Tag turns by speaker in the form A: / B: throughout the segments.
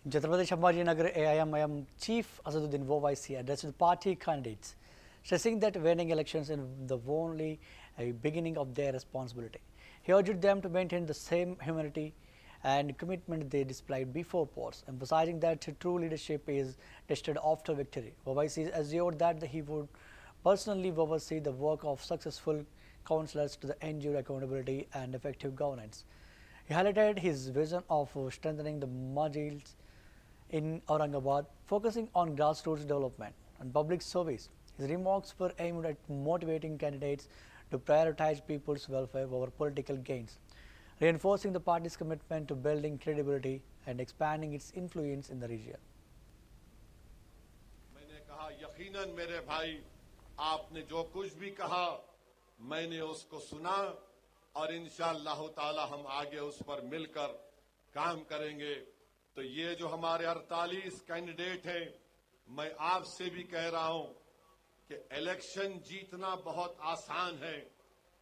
A: Chhatrapati Sambhaji Nagar AIMIM Chief Asaduddin Owaisi addressed the party candidates, stressing that winning elections is the only beginning of their responsibility. He urged them to maintain the same humanity and commitment they displayed before polls, emphasizing that true leadership is tested after victory. Owaisi assured that he would personally oversee the work of successful councillors to ensure accountability and effective governance. He highlighted his vision of strengthening the margins in Aurangabad, focusing on grassroots development and public service. His remarks were aimed at motivating candidates to prioritize people's welfare over political gains, reinforcing the party's commitment to building credibility and expanding its influence in the region.
B: मैंने कहा यकीनन मेरे भाई आपने जो कुछ भी कहा मैंने उसको सुना और इंशाअल्लाह ताला हम आगे उस पर मिलकर काम करेंगे। तो ये जो हमारे 48 कैंडिडेट हैं, मैं आपसे भी कह रहा हूं कि इलेक्शन जीतना बहुत आसान है,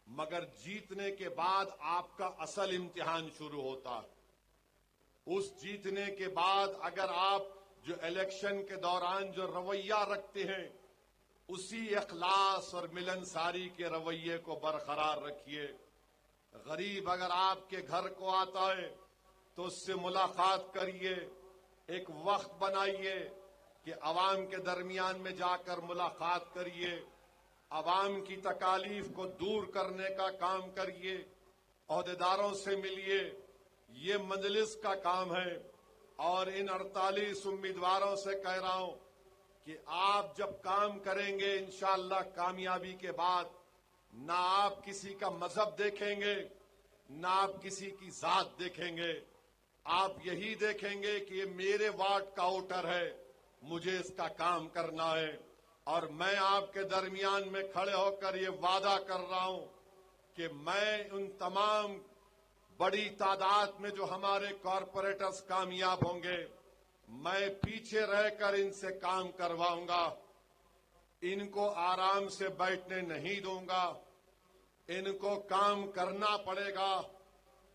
B: मगर जीतने के बाद आपका असल इम्तिहान शुरू होता है। उस जीतने के बाद अगर आप जो इलेक्शन के दौरान जो रवैया रखते हैं, उसी इखलास और मिलनसारी के रवैये को बरकरार रखिए। गरीब अगर आपके घर को आता है तो उससे मुलाकात करिए, एक वक्त बनाइए कि अवाम के दरमियान में जाकर मुलाकात करिए, अवाम की तकालीफ को दूर करने का काम करिए, ओहदेदारों से मिलिए। ये मजलिस का काम है और इन 48 उम्मीदवारों से कह रहा हूं कि आप जब काम करेंगे इंशाअल्लाह कामयाबी के बाद ना आप किसी का मजहब देखेंगे, ना आप किसी की जात देखेंगे, आप यही देखेंगे कि ये मेरे वार्ड का वोटर है, मुझे इसका काम करना है। और मैं आपके दरमियान में खड़े होकर ये वादा कर रहा हूं कि मैं उन तमाम बड़ी तादाद में जो हमारे कॉरपोरेटर्स कामयाब होंगे, मैं पीछे रहकर इनसे काम करवाऊंगा। इनको आराम से बैठने नहीं दूंगा, इनको काम करना पड़ेगा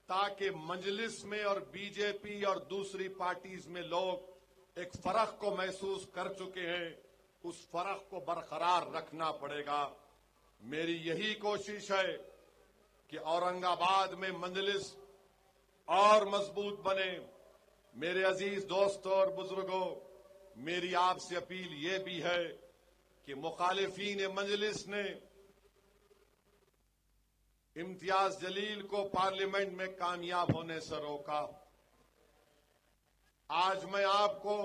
B: ताकि मजलिस में और बीजेपी और दूसरी पार्टीज में लोग एक फर्क को महसूस कर चुके हैं, उस फर्क को बरकरार रखना पड़ेगा। मेरी यही कोशिश है कि औरंगाबाद में मजलिस और मजबूत बने। मेरे अजीज दोस्तों और बुजुर्गों, मेरी आपसे अपील ये भी है कि मुखालिफीन मजलिस ने इम्तियाज जलील को पार्लियामेंट में कामयाब होने से रोका। आज मैं आपको